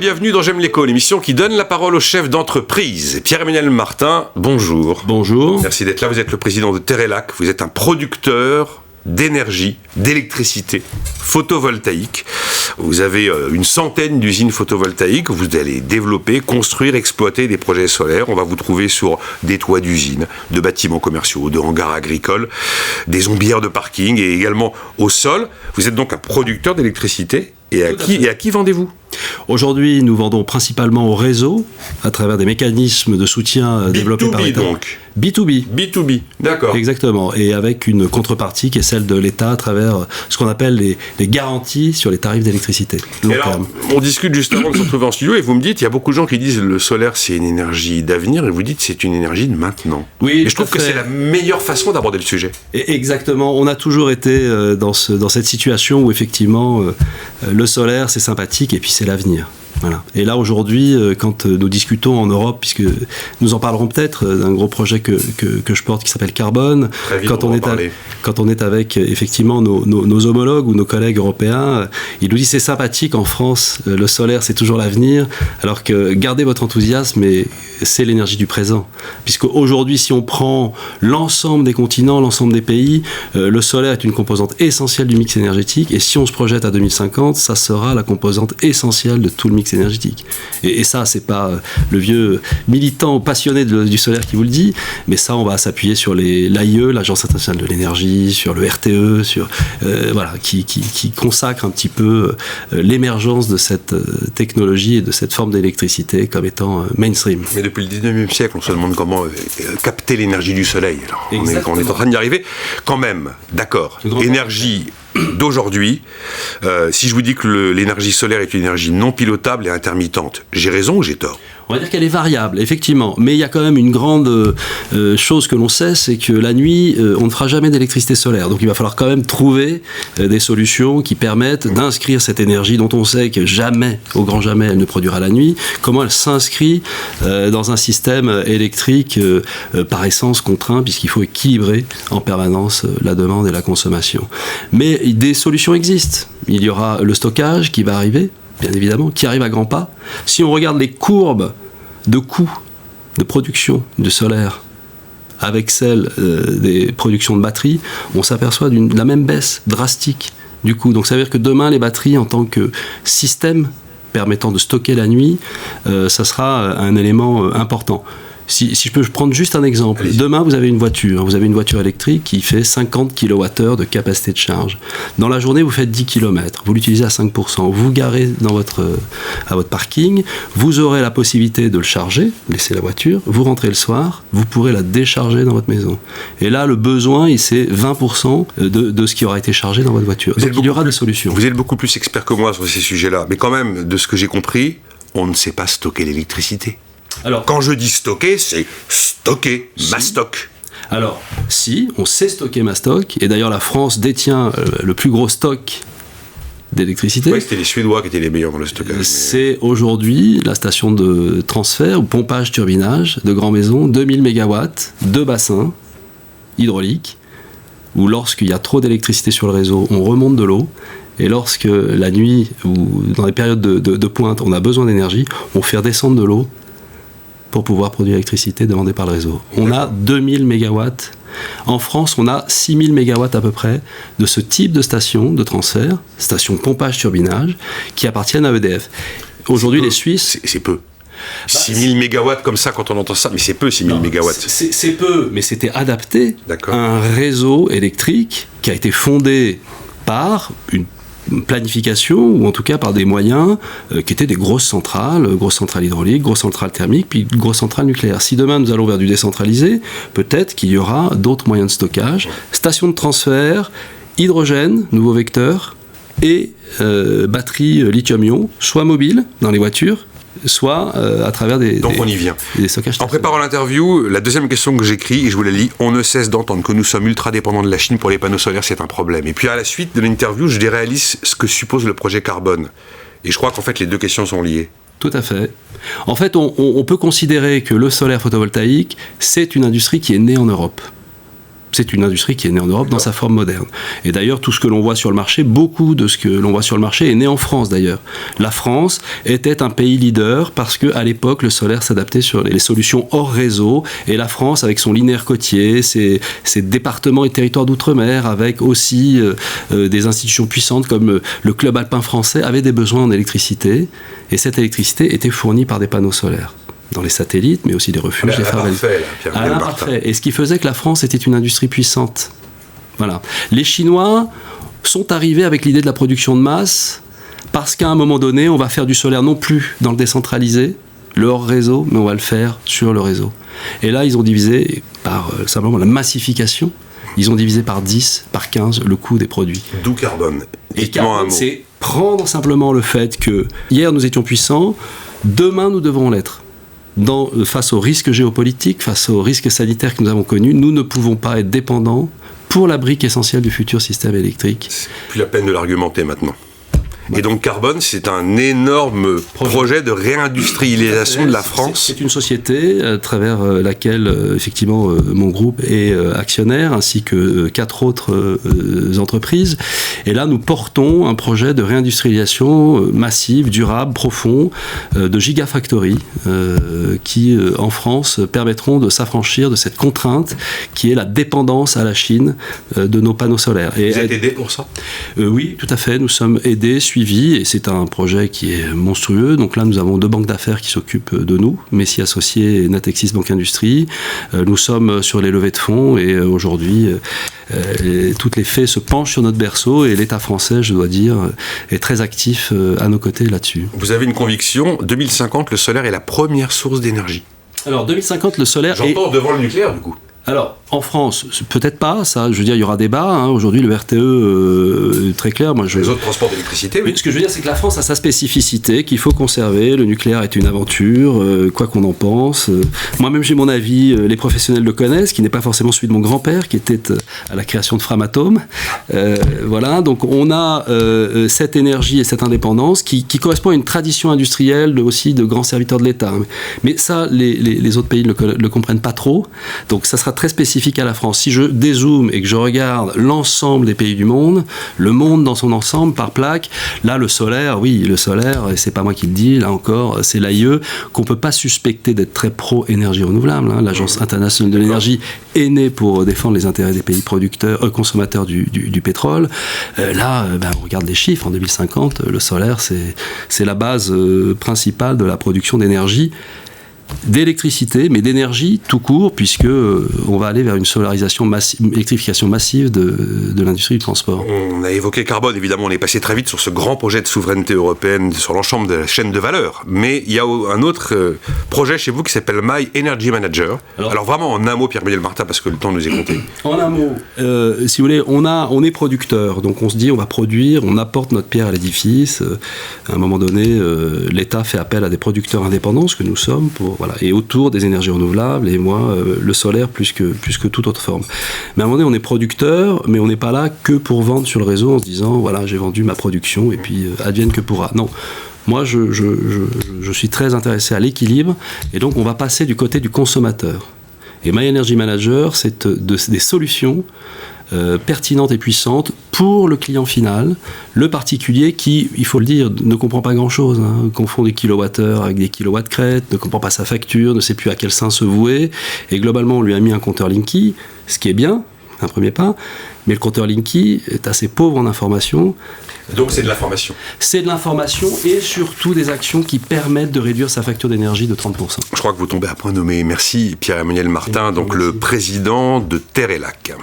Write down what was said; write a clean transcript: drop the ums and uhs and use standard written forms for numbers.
bienvenue dans J'aime l'écho, l'émission qui donne la parole aux chefs d'entreprise. Pierre-Emmanuel Martin, bonjour. Bonjour. Merci d'être là, vous êtes le président de Terrelac, vous êtes un producteur d'énergie, d'électricité photovoltaïque. Vous avez une centaine d'usines photovoltaïques, vous allez développer, construire, exploiter des projets solaires. On va vous trouver sur des toits d'usines, de bâtiments commerciaux, de hangars agricoles, des ombières de parking et également au sol. Vous êtes donc un producteur d'électricité. Et à qui vendez-vous ? Aujourd'hui, nous vendons principalement au réseau, à travers des mécanismes de soutien développés par l'État. Donc. B2B. B2B, d'accord. Exactement, et avec une contrepartie qui est celle de l'État à travers ce qu'on appelle les garanties sur les tarifs d'électricité. Alors, on discute juste avant de se retrouver en studio et vous me dites, il y a beaucoup de gens qui disent le solaire c'est une énergie d'avenir et vous dites c'est une énergie de maintenant. Oui, et je trouve que c'est la meilleure façon d'aborder le sujet. Et exactement, on a toujours été dans cette situation où effectivement le solaire c'est sympathique et puis c'est l'avenir. Voilà. Et là aujourd'hui, quand nous discutons en Europe, puisque nous en parlerons peut-être d'un gros projet que je porte qui s'appelle Carbone, quand on est avec effectivement nos homologues ou nos collègues européens, ils nous disent c'est sympathique en France, le solaire c'est toujours l'avenir, alors que gardez votre enthousiasme, et c'est l'énergie du présent. Puisque aujourd'hui, si on prend l'ensemble des continents, l'ensemble des pays, le solaire est une composante essentielle du mix énergétique, et si on se projette à 2050, ça sera la composante essentielle de tout le mix énergétique. Et ça, c'est pas le vieux militant passionné du solaire qui vous le dit, mais ça, on va s'appuyer sur l'AIE, l'Agence internationale de l'énergie, sur le RTE, qui consacre un petit peu l'émergence de cette technologie et de cette forme d'électricité comme étant mainstream. Mais depuis le 19e siècle, on se demande comment capter l'énergie du soleil. Alors, on est en train d'y arriver. Quand même, d'accord, énergie d'aujourd'hui, si je vous dis que l'énergie solaire est une énergie non pilotable et intermittente, j'ai raison ou j'ai tort ? On va dire qu'elle est variable, effectivement. Mais il y a quand même une grande chose que l'on sait, c'est que la nuit, on ne fera jamais d'électricité solaire. Donc il va falloir quand même trouver des solutions qui permettent d'inscrire cette énergie dont on sait que jamais, au grand jamais, elle ne produira la nuit. Comment elle s'inscrit dans un système électrique par essence contraint, puisqu'il faut équilibrer en permanence la demande et la consommation. Mais des solutions existent. Il y aura le stockage qui va arriver, bien évidemment, qui arrive à grands pas. Si on regarde les courbes de coûts de production de solaire avec celles des productions de batteries, on s'aperçoit de la même baisse drastique du coût. Donc ça veut dire que demain, les batteries, en tant que système permettant de stocker la nuit, ça sera un élément important. Si je peux prendre juste un exemple, demain vous avez une voiture électrique qui fait 50 kWh de capacité de charge. Dans la journée, vous faites 10 km, vous l'utilisez à 5%, vous garez à votre parking, vous aurez la possibilité de le charger, laissez la voiture, vous rentrez le soir, vous pourrez la décharger dans votre maison. Et là, le besoin, c'est 20% de ce qui aura été chargé dans votre voiture. Donc il y aura des solutions. Vous êtes beaucoup plus expert que moi sur ces sujets-là, mais quand même, de ce que j'ai compris, on ne sait pas stocker l'électricité. Alors, quand je dis stocker, c'est stocker ma stock. Alors, si, on sait stocker ma stock, et d'ailleurs la France détient le plus gros stock d'électricité. Oui, c'était les Suédois qui étaient les meilleurs dans le stockage. C'est aujourd'hui la station de transfert ou pompage turbinage de Grand Maison, 2000 MW, 2 bassins hydrauliques, où lorsqu'il y a trop d'électricité sur le réseau, on remonte de l'eau. Et lorsque la nuit ou dans les périodes de pointe, on a besoin d'énergie, on fait redescendre de l'eau pour pouvoir produire l'électricité demandée par le réseau. On a 2000 MW. En France, on a 6000 MW à peu près de ce type de station de transfert, station pompage-turbinage, qui appartiennent à EDF. Aujourd'hui, les Suisses... C'est peu. 6000 MW comme ça, quand on entend ça, mais c'est peu, 6000 MW. C'est peu, mais c'était adapté à un réseau électrique qui a été fondé par une planification, ou en tout cas par des moyens qui étaient des grosses centrales hydrauliques, grosses centrales thermiques, puis grosses centrales nucléaires. Si demain nous allons vers du décentralisé, peut-être qu'il y aura d'autres moyens de stockage, stations de transfert, hydrogène, nouveaux vecteurs, et batteries lithium-ion, soit mobiles dans les voitures, soit à travers des stockages. En préparant l'interview, la deuxième question que j'écris, et je vous la lis, on ne cesse d'entendre que nous sommes ultra dépendants de la Chine pour les panneaux solaires, c'est un problème. Et puis à la suite de l'interview, je déréalise ce que suppose le projet Carbone. Et je crois qu'en fait les deux questions sont liées. Tout à fait. En fait, on peut considérer que le solaire photovoltaïque, c'est une industrie qui est née en Europe. C'est une industrie qui est née en Europe dans sa forme moderne. Et d'ailleurs, tout ce que l'on voit sur le marché, beaucoup de ce que l'on voit sur le marché est né en France d'ailleurs. La France était un pays leader parce qu'à l'époque, le solaire s'adaptait sur les solutions hors réseau. Et la France, avec son linéaire côtier, ses départements et territoires d'outre-mer, avec aussi des institutions puissantes comme le Club alpin français, avait des besoins en électricité. Et cette électricité était fournie par des panneaux solaires. Dans les satellites, mais aussi des refuges, des phares. Parfait. Et ce qui faisait que la France était une industrie puissante. Voilà. Les Chinois sont arrivés avec l'idée de la production de masse, parce qu'à un moment donné, on va faire du solaire non plus dans le décentralisé, le hors-réseau, mais on va le faire sur le réseau. Et là, ils ont divisé par simplement la massification, ils ont divisé par 10, par 15 le coût des produits. D'où Carbone. Et Carbone, c'est prendre simplement le fait que hier nous étions puissants, demain nous devrons l'être. Face aux risques géopolitiques, face aux risques sanitaires que nous avons connus, nous ne pouvons pas être dépendants pour la brique essentielle du futur système électrique. C'est plus la peine de l'argumenter maintenant. Et donc Carbone, c'est un énorme projet de réindustrialisation de la France. C'est une société à travers laquelle, effectivement, mon groupe est actionnaire, ainsi que 4 autres entreprises. Et là, nous portons un projet de réindustrialisation massive, durable, profond, de gigafactory, qui, en France, permettront de s'affranchir de cette contrainte qui est la dépendance à la Chine de nos panneaux solaires. Vous êtes aidé pour ça ? Oui, tout à fait. Nous sommes aidés, suivis, et c'est un projet qui est monstrueux. Donc là, nous avons 2 banques d'affaires qui s'occupent de nous, Messi Associés et Natexis Banque Industrie. Nous sommes sur les levées de fonds et aujourd'hui, toutes les fées se penchent sur notre berceau et l'État français, je dois dire, est très actif à nos côtés là-dessus. Vous avez une conviction, 2050, le solaire est la première source d'énergie. Alors, 2050, le solaire J'entends devant le nucléaire, du coup. Alors, en France, peut-être pas, ça, je veux dire, il y aura débat. Hein. Aujourd'hui, le RTE est très clair. Les autres transports d'électricité, oui. Ce que je veux dire, c'est que la France a sa spécificité, qu'il faut conserver. Le nucléaire est une aventure, quoi qu'on en pense. Moi-même, j'ai mon avis, les professionnels le connaissent, qui n'est pas forcément celui de mon grand-père, qui était à la création de Framatome. Voilà, donc on a cette énergie et cette indépendance qui correspond à une tradition industrielle aussi de grands serviteurs de l'État. Mais ça, les autres pays ne le comprennent pas trop. Donc ça sera très spécifique à la France. Si je dézoome et que je regarde l'ensemble des pays du monde, le monde dans son ensemble, par plaque, là, le solaire, et c'est pas moi qui le dis, là encore, c'est l'AIE, qu'on peut pas suspecter d'être très pro-énergie renouvelable. Hein. L'Agence internationale de l'énergie est née pour défendre les intérêts des pays producteurs, consommateurs du pétrole. On regarde les chiffres. En 2050, le solaire, c'est la base principale de la production d'énergie, d'électricité, mais d'énergie tout court, puisque on va aller vers une solarisation électrification massive de l'industrie du transport. On a évoqué Carbone, évidemment, on est passé très vite sur ce grand projet de souveraineté européenne sur l'ensemble de la chaîne de valeur, mais il y a un autre projet chez vous qui s'appelle My Energy Manager. Alors vraiment en un mot, Pierre-Emmanuel Martin, parce que le temps nous est compté. En un mot, si vous voulez, on est producteur, donc on se dit on va produire, on apporte notre pierre à l'édifice. À un moment donné, l'État fait appel à des producteurs indépendants, ce que nous sommes, voilà, et autour des énergies renouvelables, et moi, le solaire plus que toute autre forme. Mais à un moment donné, on est producteur, mais on n'est pas là que pour vendre sur le réseau en se disant, voilà, j'ai vendu ma production, et puis advienne que pourra. Non. Moi, je suis très intéressé à l'équilibre, et donc on va passer du côté du consommateur. Et My Energy Manager, c'est des solutions pertinentes et puissantes pour le client final, le particulier qui, il faut le dire, ne comprend pas grand-chose, hein, confond des kilowattheures avec des kilowatts-crête, ne comprend pas sa facture, ne sait plus à quel sein se vouer, et globalement on lui a mis un compteur Linky, ce qui est bien, un premier pas, mais le compteur Linky est assez pauvre en informations. Donc c'est de l'information. C'est de l'information et surtout des actions qui permettent de réduire sa facture d'énergie de 30%. Je crois que vous tombez à point nommé. Merci Pierre-Emmanuel Martin, donc le président de Terre et Lac.